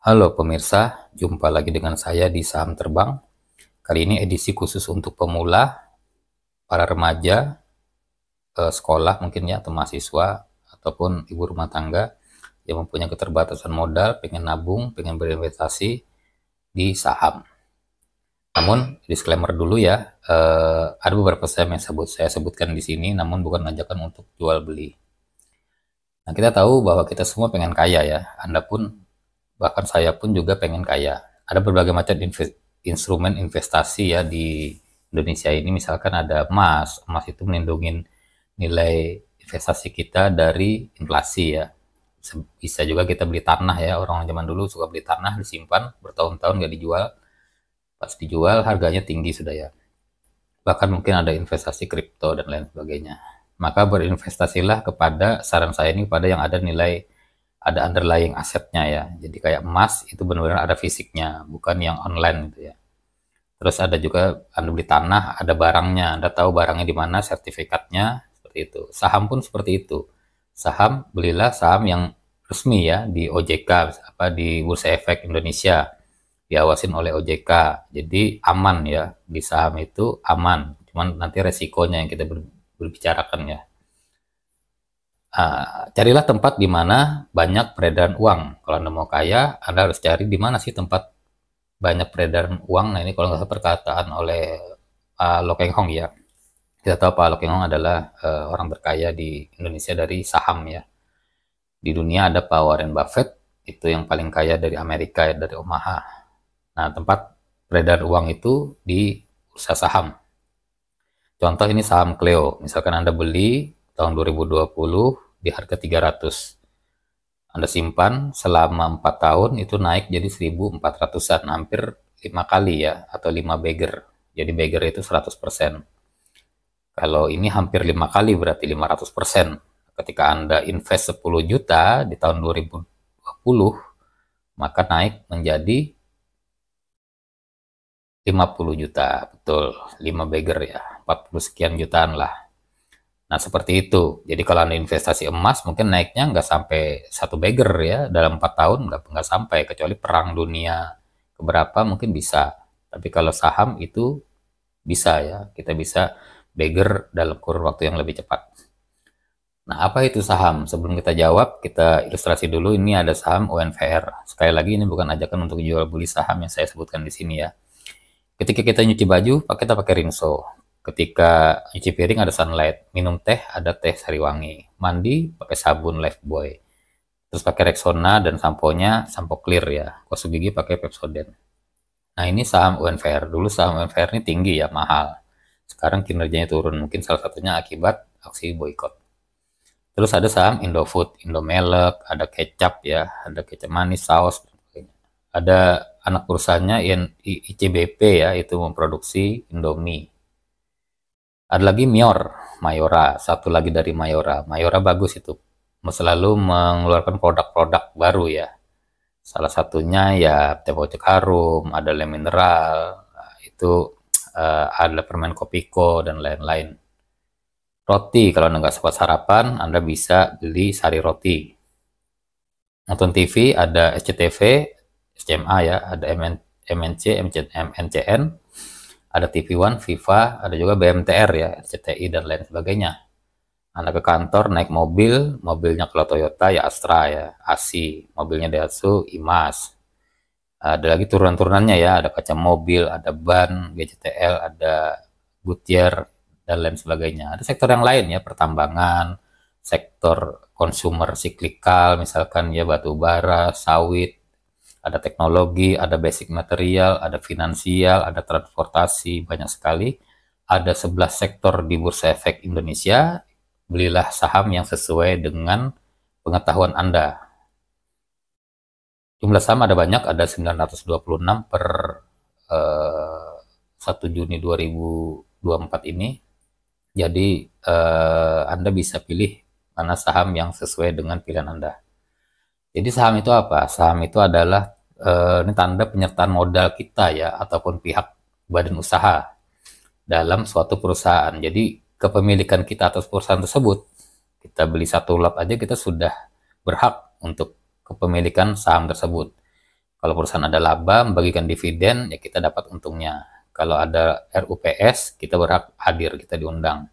Halo pemirsa, jumpa lagi dengan saya di Saham Terbang. Kali ini edisi khusus untuk pemula, para remaja, sekolah mungkin ya, atau mahasiswa, ataupun ibu rumah tangga yang mempunyai keterbatasan modal, pengen nabung, pengen berinvestasi di saham. Namun, disclaimer dulu ya, ada beberapa saham yang saya sebutkan di sini, namun bukan ajakan untuk jual beli. Nah, kita tahu bahwa kita semua pengen kaya ya, Anda pun, bahkan saya pun juga pengen kaya. Ada berbagai macam instrumen investasi ya di Indonesia ini, misalkan ada emas. Emas itu melindungi nilai investasi kita dari inflasi ya. Bisa juga kita beli tanah ya, orang zaman dulu suka beli tanah, disimpan bertahun-tahun nggak dijual. Pas dijual harganya tinggi sudah ya. Bahkan mungkin ada investasi kripto dan lain sebagainya. Maka berinvestasilah kepada, saran saya ini, pada yang ada nilai, ada underlying asetnya ya. Jadi kayak emas itu benar-benar ada fisiknya, bukan yang online gitu ya. Terus ada juga Anda beli tanah, ada barangnya, Anda tahu barangnya di mana, sertifikatnya, seperti itu. Saham pun seperti itu. Saham, belilah saham yang resmi ya di OJK, apa di Bursa Efek Indonesia, diawasin oleh OJK. Jadi aman ya, di saham itu aman. Cuman nanti resikonya yang kita berbicarakan ya. Carilah tempat di mana banyak peredaran uang. Kalau Anda mau kaya, Anda harus cari di mana sih tempat banyak peredaran uang. Nah, ini kalau nggak salah perkataan oleh Lo Keng Hong ya. Kita tahu Pak Lo Keng Hong adalah orang terkaya di Indonesia dari saham ya. Di dunia ada Pak Warren Buffett, itu yang paling kaya dari Amerika ya, dari Omaha. Nah, tempat peredaran uang itu di bursa saham. Contoh ini saham Cleo. Misalkan Anda beli tahun 2020 di harga 300. Anda simpan selama 4 tahun itu naik jadi 1.400-an, hampir 5 kali ya, atau 5 bagger. Jadi bagger itu 100%. Kalau ini hampir 5 kali berarti 500%. Ketika Anda invest 10 juta di tahun 2020, maka naik menjadi 50 juta. Betul, 5 bagger ya, 40 sekian jutaan lah. Nah, seperti itu. Jadi kalau Anda investasi emas, mungkin naiknya nggak sampai satu bagger ya. Dalam 4 tahun nggak sampai. Kecuali perang dunia keberapa mungkin bisa. Tapi kalau saham itu bisa ya. Kita bisa bagger dalam kurun waktu yang lebih cepat. Nah, apa itu saham? Sebelum kita jawab, kita ilustrasi dulu. Ini ada saham UNVR. Sekali lagi, ini bukan ajakan untuk jual beli saham yang saya sebutkan di sini ya. Ketika kita nyuci baju, kita pakai rinso. Ketika nyuci piring ada Sunlight, minum teh ada teh Sariwangi, mandi pakai sabun Lifebuoy, terus pakai Rexona dan samponya sampo clear ya, gosok gigi pakai Pepsodent. Nah, ini saham UNVR. Dulu saham UNVR ini tinggi ya, mahal. Sekarang kinerjanya turun, mungkin salah satunya akibat aksi boykot. Terus ada saham Indofood, Indomelek, ada kecap ya, ada kecap manis, saus, ada anak perusahaannya ICBP ya, itu memproduksi Indomie. Ada lagi Mayora, satu lagi dari Mayora. Mayora bagus itu, selalu mengeluarkan produk-produk baru ya. Salah satunya ya teh bocek harum, ada le mineral, itu ada permen Kopiko dan lain-lain. Roti, kalau Anda nggak sempat sarapan, Anda bisa beli Sari Roti. Nonton TV, ada SCTV, SCMA ya, ada MNC, MNCN, ada TV One, Viva, ada juga BMTR ya, RCTI dan lain sebagainya. Anda ke kantor naik mobil, mobilnya kalau Toyota ya Astra ya, ASI, mobilnya Daihatsu, IMAS. Ada lagi turunan-turunannya ya, ada kaca mobil, ada ban, GCTL, ada Goodyear, dan lain sebagainya. Ada sektor yang lain ya, pertambangan, sektor consumer siklikal, misalkan ya batu bara, sawit, ada teknologi, ada basic material, ada finansial, ada transportasi, banyak sekali. Ada 11 sektor di Bursa Efek Indonesia. Belilah saham yang sesuai dengan pengetahuan Anda. Jumlah saham ada banyak, ada 926 per 1 Juni 2024 ini. Jadi Anda bisa pilih mana saham yang sesuai dengan pilihan Anda. Jadi saham itu apa? Saham itu adalah ini tanda penyertaan modal kita ya, ataupun pihak badan usaha dalam suatu perusahaan. Jadi kepemilikan kita atas perusahaan tersebut, kita beli satu lot aja kita sudah berhak untuk kepemilikan saham tersebut. Kalau perusahaan ada laba, membagikan dividen, ya kita dapat untungnya. Kalau ada RUPS, kita berhak hadir, kita diundang.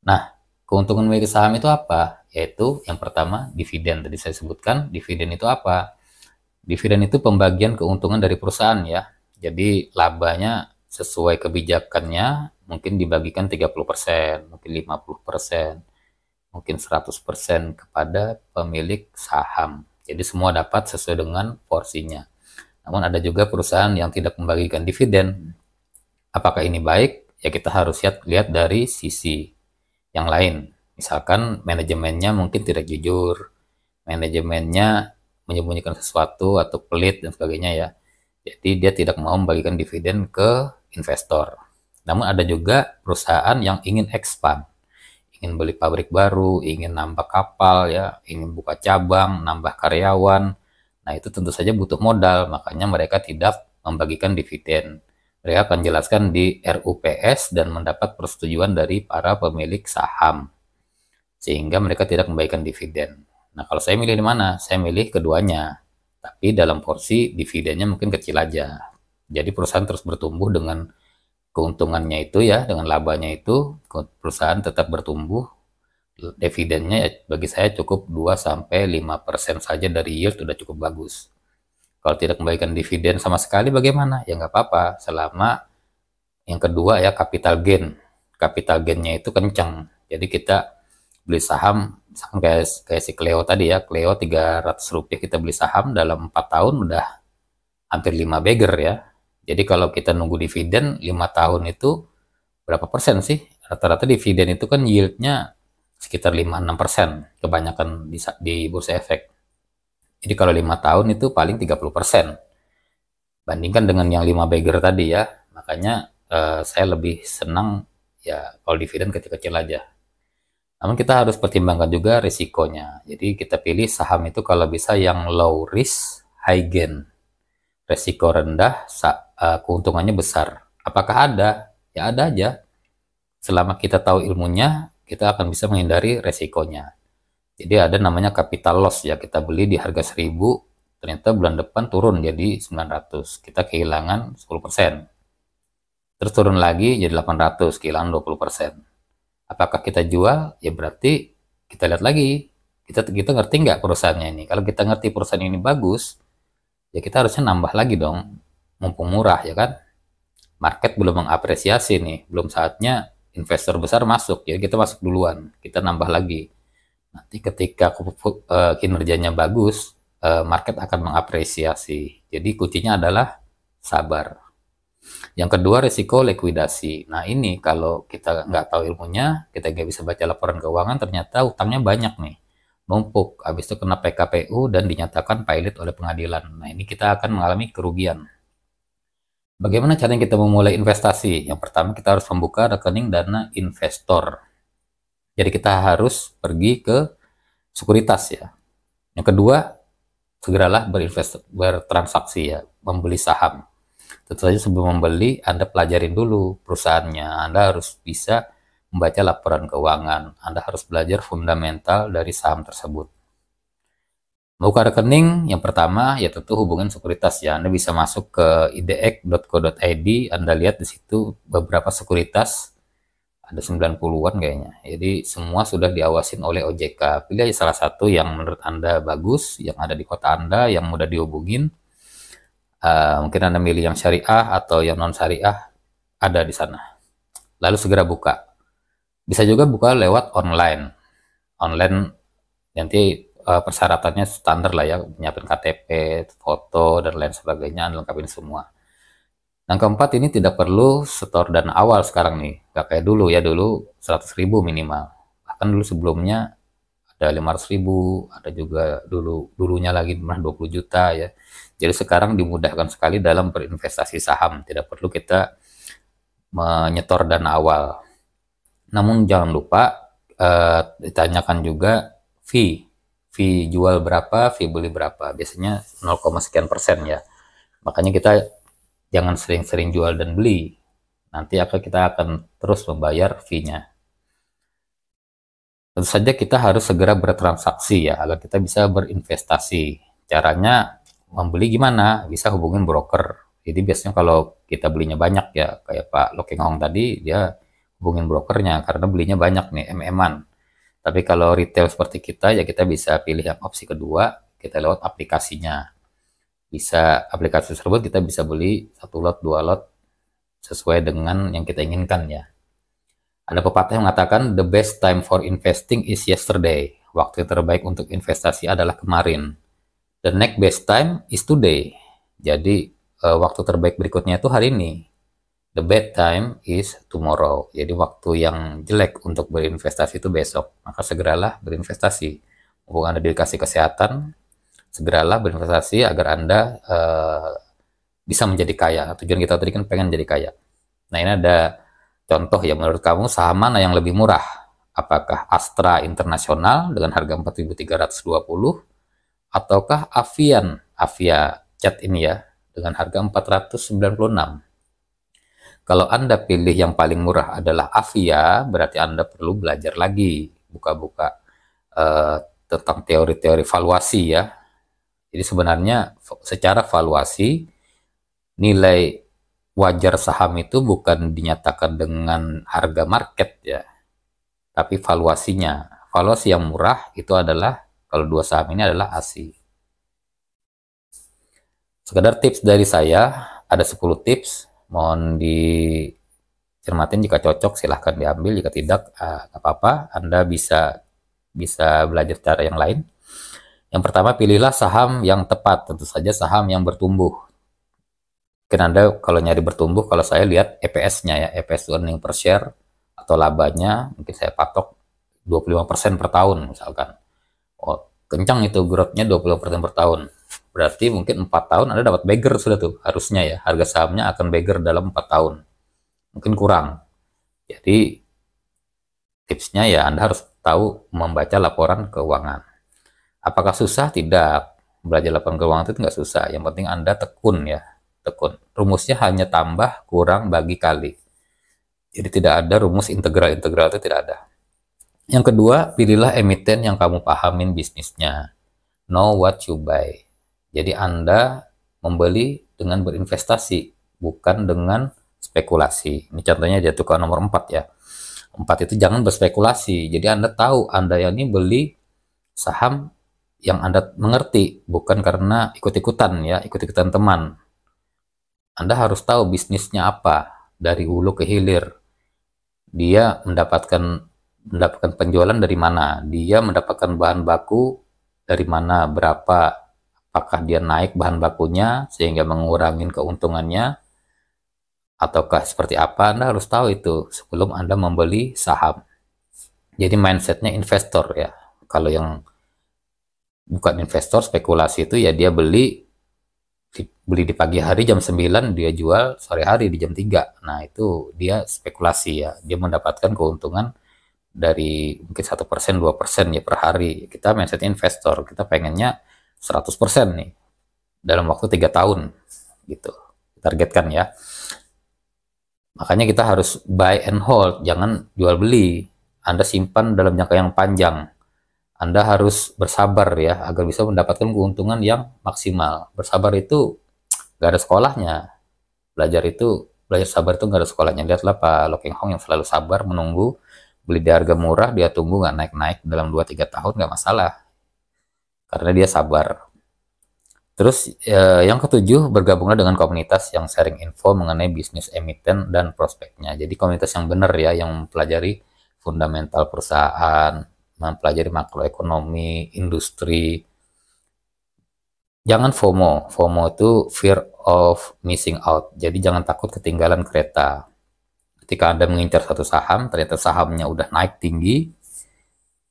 Nah, keuntungan memiliki saham itu apa? Yaitu yang pertama, dividen. Tadi saya sebutkan, dividen itu apa? Dividen itu pembagian keuntungan dari perusahaan ya. Jadi labanya sesuai kebijakannya mungkin dibagikan 30%, mungkin 50%, mungkin 100% kepada pemilik saham. Jadi semua dapat sesuai dengan porsinya. Namun ada juga perusahaan yang tidak membagikan dividen. Apakah ini baik? Ya kita harus lihat dari sisi yang lain. Misalkan manajemennya mungkin tidak jujur, manajemennya menyembunyikan sesuatu atau pelit dan sebagainya ya. Jadi dia tidak mau membagikan dividen ke investor. Namun ada juga perusahaan yang ingin expand, ingin beli pabrik baru, ingin nambah kapal ya, ingin buka cabang, nambah karyawan. Nah, itu tentu saja butuh modal, makanya mereka tidak membagikan dividen. Mereka akan jelaskan di RUPS dan mendapat persetujuan dari para pemilik saham, sehingga mereka tidak membagikan dividen. Nah, kalau saya milih di mana? Saya milih keduanya, tapi dalam porsi dividennya mungkin kecil aja. Jadi perusahaan terus bertumbuh dengan keuntungannya itu ya, dengan labanya itu, perusahaan tetap bertumbuh. Dividennya ya, bagi saya cukup 2-5% saja dari yield sudah cukup bagus. Kalau tidak membagikan dividen sama sekali bagaimana? Ya nggak apa-apa, selama yang kedua ya capital gain. Capital gainnya itu kencang. Jadi kita beli saham, misalkan kayak si Cleo tadi ya, Cleo 300 rupiah kita beli saham dalam 4 tahun udah hampir 5 bagger ya. Jadi kalau kita nunggu dividen 5 tahun itu berapa persen sih? Rata-rata dividen itu kan yieldnya sekitar 5-6%, kebanyakan di bursa efek. Jadi kalau 5 tahun itu paling 30%. Bandingkan dengan yang 5 bagger tadi ya. Makanya saya lebih senang ya kalau dividen kecil-kecil aja. Namun kita harus pertimbangkan juga risikonya. Jadi kita pilih saham itu kalau bisa yang low risk, high gain. Risiko rendah, keuntungannya besar. Apakah ada? Ya ada aja. Selama kita tahu ilmunya, kita akan bisa menghindari resikonya. Jadi ada namanya capital loss ya, kita beli di harga 1000, ternyata bulan depan turun jadi 900, kita kehilangan 10%. Terus turun lagi jadi 800, kehilangan 20%. Apakah kita jual? Ya berarti kita lihat lagi, kita ngerti nggak perusahaannya ini. Kalau kita ngerti perusahaan ini bagus, ya kita harusnya nambah lagi dong, mumpung murah ya kan. Market belum mengapresiasi nih, belum saatnya investor besar masuk, jadi kita masuk duluan, kita nambah lagi. Nanti ketika kinerjanya bagus, market akan mengapresiasi. Jadi kuncinya adalah sabar. Yang kedua, risiko likuidasi. Nah ini kalau kita nggak tahu ilmunya, kita nggak bisa baca laporan keuangan, ternyata utangnya banyak nih, numpuk. Habis itu kena PKPU dan dinyatakan pailit oleh pengadilan. Nah ini kita akan mengalami kerugian. Bagaimana caranya kita memulai investasi? Yang pertama kita harus membuka rekening dana investor. Jadi kita harus pergi ke sekuritas ya. Yang kedua, segeralah bertransaksi ya, membeli saham. Tentu saja sebelum membeli, Anda pelajarin dulu perusahaannya. Anda harus bisa membaca laporan keuangan. Anda harus belajar fundamental dari saham tersebut. Buka rekening, yang pertama ya tentu hubungin sekuritas ya. Anda bisa masuk ke idx.co.id, Anda lihat di situ beberapa sekuritas, ada 90-an kayaknya. Jadi semua sudah diawasin oleh OJK. Pilih aja salah satu yang menurut Anda bagus, yang ada di kota Anda, yang mudah dihubungin. Mungkin Anda milih yang syariah atau yang non syariah, ada di sana. Lalu segera buka. Bisa juga buka lewat online. Online nanti persyaratannya standar lah ya, menyiapkan KTP, foto, dan lain sebagainya, Anda lengkapin semua. Yang keempat, ini tidak perlu setor dana awal sekarang nih. Gak kayak dulu ya, dulu 100.000 minimal. Bahkan dulu sebelumnya ada 500.000, ada juga dulunya lagi 20 juta ya. Jadi sekarang dimudahkan sekali dalam berinvestasi saham, tidak perlu kita menyetor dana awal. Namun jangan lupa ditanyakan juga fee jual berapa, fee beli berapa. Biasanya 0, sekian persen ya. Makanya kita jangan sering-sering jual dan beli. Nanti kita akan terus membayar fee-nya. Tentu saja kita harus segera bertransaksi ya, agar kita bisa berinvestasi. Caranya membeli gimana? Bisa hubungin broker. Jadi biasanya kalau kita belinya banyak ya, kayak Pak Lokeng Hong tadi, dia hubungin brokernya karena belinya banyak nih, MM-an. Tapi kalau retail seperti kita, ya kita bisa pilih yang opsi kedua, kita lewat aplikasinya. Bisa aplikasi tersebut kita bisa beli 1 lot, 2 lot, sesuai dengan yang kita inginkan ya. Ada pepatah yang mengatakan, the best time for investing is yesterday. Waktu terbaik untuk investasi adalah kemarin. The next best time is today. Jadi waktu terbaik berikutnya itu hari ini. The bad time is tomorrow. Jadi waktu yang jelek untuk berinvestasi itu besok. Maka segeralah berinvestasi. Mumpung Anda dikasih kesehatan, segeralah berinvestasi agar Anda bisa menjadi kaya. Tujuan kita tadi kan pengen jadi kaya. Nah, ini ada contoh ya, menurut kamu saham mana yang lebih murah? Apakah Astra Internasional dengan harga 4.320 ataukah Avia Cat ini ya dengan harga 496? Kalau Anda pilih yang paling murah adalah Avia, berarti Anda perlu belajar lagi, buka-buka tentang teori-teori valuasi ya. Jadi sebenarnya secara valuasi, nilai wajar saham itu bukan dinyatakan dengan harga market ya, tapi valuasinya. Valuasi yang murah itu adalah, kalau dua saham ini adalah ASI. Sekedar tips dari saya, ada 10 tips, mohon dicermatin, jika cocok silahkan diambil, jika tidak nggak apa-apa, Anda bisa belajar cara yang lain. Yang pertama, pilihlah saham yang tepat, tentu saja saham yang bertumbuh. Mungkin Anda kalau nyari bertumbuh, kalau saya lihat EPS-nya ya, EPS earning per share atau labanya, mungkin saya patok 25% per tahun misalkan. Oh, kencang itu growth-nya 20% per tahun. Berarti mungkin 4 tahun Anda dapat bagger sudah tuh, harusnya ya. Harga sahamnya akan bagger dalam 4 tahun. Mungkin kurang. Jadi tipsnya ya Anda harus tahu membaca laporan keuangan. Apakah susah? Tidak. Belajar laporan keuangan itu nggak susah. Yang penting Anda tekun ya. Tekun. Rumusnya hanya tambah, kurang, bagi, kali. Jadi tidak ada rumus integral-integral, itu tidak ada. Yang kedua, pilihlah emiten yang kamu pahamin bisnisnya. Know what you buy. Jadi Anda membeli dengan berinvestasi, bukan dengan spekulasi. Ini contohnya jatuh ke nomor 4 ya. 4 itu jangan berspekulasi. Jadi Anda tahu Anda ini beli saham yang Anda mengerti, bukan karena ikut-ikutan ya, ikut-ikutan teman. Anda harus tahu bisnisnya apa, dari hulu ke hilir. Dia mendapatkan penjualan dari mana, dia mendapatkan bahan baku dari mana, berapa, apakah dia naik bahan bakunya sehingga mengurangi keuntungannya, ataukah seperti apa. Anda harus tahu itu sebelum Anda membeli saham. Jadi mindsetnya investor ya. Kalau yang bukan investor, spekulasi itu ya dia beli di pagi hari jam 9, dia jual sore hari di jam 3. Nah itu dia spekulasi ya, dia mendapatkan keuntungan dari mungkin 1%, 2% ya per hari. Kita mindset investor, kita pengennya 100% nih dalam waktu 3 tahun gitu, targetkan ya. Makanya kita harus buy and hold, jangan jual beli. Anda simpan dalam jangka yang panjang. Anda harus bersabar ya, agar bisa mendapatkan keuntungan yang maksimal. Bersabar itu gak ada sekolahnya. Belajar sabar itu gak ada sekolahnya. Lihatlah Pak Lokeng Hong yang selalu sabar menunggu, beli di harga murah, dia tunggu gak naik-naik dalam 2-3 tahun gak masalah. Karena dia sabar. Terus yang ketujuh, bergabunglah dengan komunitas yang sharing info mengenai bisnis emiten dan prospeknya. Jadi komunitas yang benar ya, yang mempelajari fundamental perusahaan, mempelajari makroekonomi, industri. Jangan FOMO. FOMO itu fear of missing out. Jadi jangan takut ketinggalan kereta. Ketika Anda mengincar satu saham, ternyata sahamnya udah naik tinggi,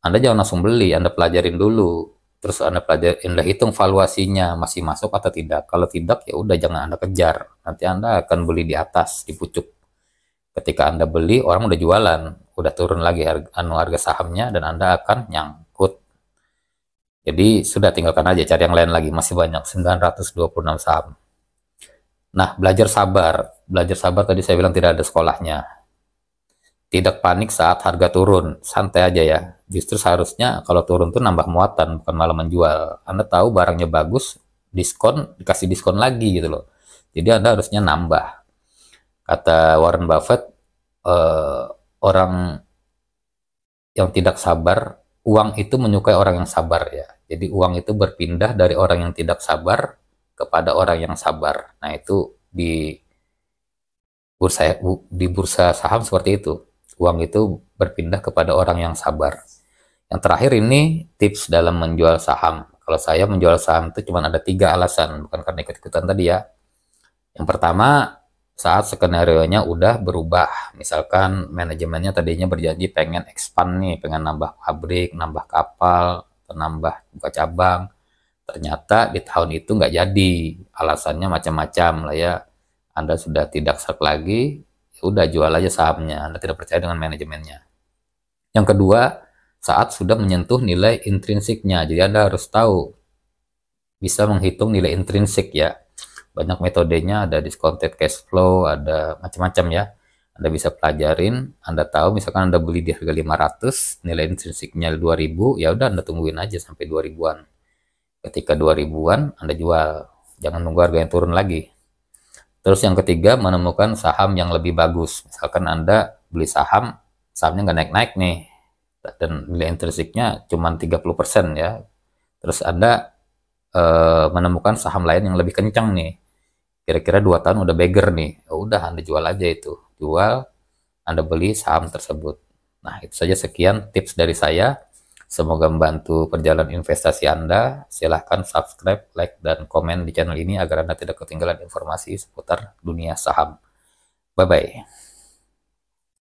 Anda jangan langsung beli, Anda pelajarin dulu. Terus Anda hitung valuasinya, masih masuk atau tidak. Kalau tidak, ya udah jangan Anda kejar. Nanti Anda akan beli di atas, di pucuk. Ketika Anda beli, orang udah jualan, udah turun lagi harga sahamnya, dan Anda akan nyangkut. Jadi sudah, tinggalkan aja, cari yang lain lagi, masih banyak, 926 saham. Nah, belajar sabar. Belajar sabar tadi saya bilang tidak ada sekolahnya. Tidak panik saat harga turun, santai aja ya. Justru seharusnya kalau turun tuh nambah muatan, bukan malah menjual. Anda tahu barangnya bagus, dikasih diskon lagi gitu loh. Jadi Anda harusnya nambah. Kata Warren Buffett, eh, orang yang tidak sabar, uang itu menyukai orang yang sabar ya. Jadi uang itu berpindah dari orang yang tidak sabar kepada orang yang sabar. Nah, itu di bursa saham seperti itu. Uang itu berpindah kepada orang yang sabar. Yang terakhir ini tips dalam menjual saham. Kalau saya menjual saham itu cuma ada 3 alasan, bukan karena ikut-ikutan tadi ya. Yang pertama, saat skenario-nya udah berubah. Misalkan manajemennya tadinya berjanji pengen expand nih, pengen nambah pabrik, nambah kapal, nambah buka cabang. Ternyata di tahun itu nggak jadi. Alasannya macam-macam lah ya. Anda sudah tidak serk lagi, ya udah jual aja sahamnya. Anda tidak percaya dengan manajemennya. Yang kedua, saat sudah menyentuh nilai intrinsiknya. Jadi Anda harus tahu, bisa menghitung nilai intrinsik ya. Banyak metodenya, ada discounted cash flow, ada macam-macam ya. Anda bisa pelajarin, Anda tahu misalkan Anda beli di harga 500, nilai intrinsiknya 2000, ya udah Anda tungguin aja sampai 2000-an. Ketika 2000-an Anda jual, jangan nunggu harga yang turun lagi. Terus yang ketiga, menemukan saham yang lebih bagus. Misalkan Anda beli saham, sahamnya nggak naik-naik nih, dan nilai intrinsiknya cuma 30% ya. Terus Anda menemukan saham lain yang lebih kencang nih, kira-kira 2 tahun udah beggar nih, ya udah Anda jual aja itu, jual, Anda beli saham tersebut. Nah, itu saja, sekian tips dari saya, semoga membantu perjalanan investasi Anda. Silahkan subscribe, like, dan komen di channel ini agar Anda tidak ketinggalan informasi seputar dunia saham. Bye bye.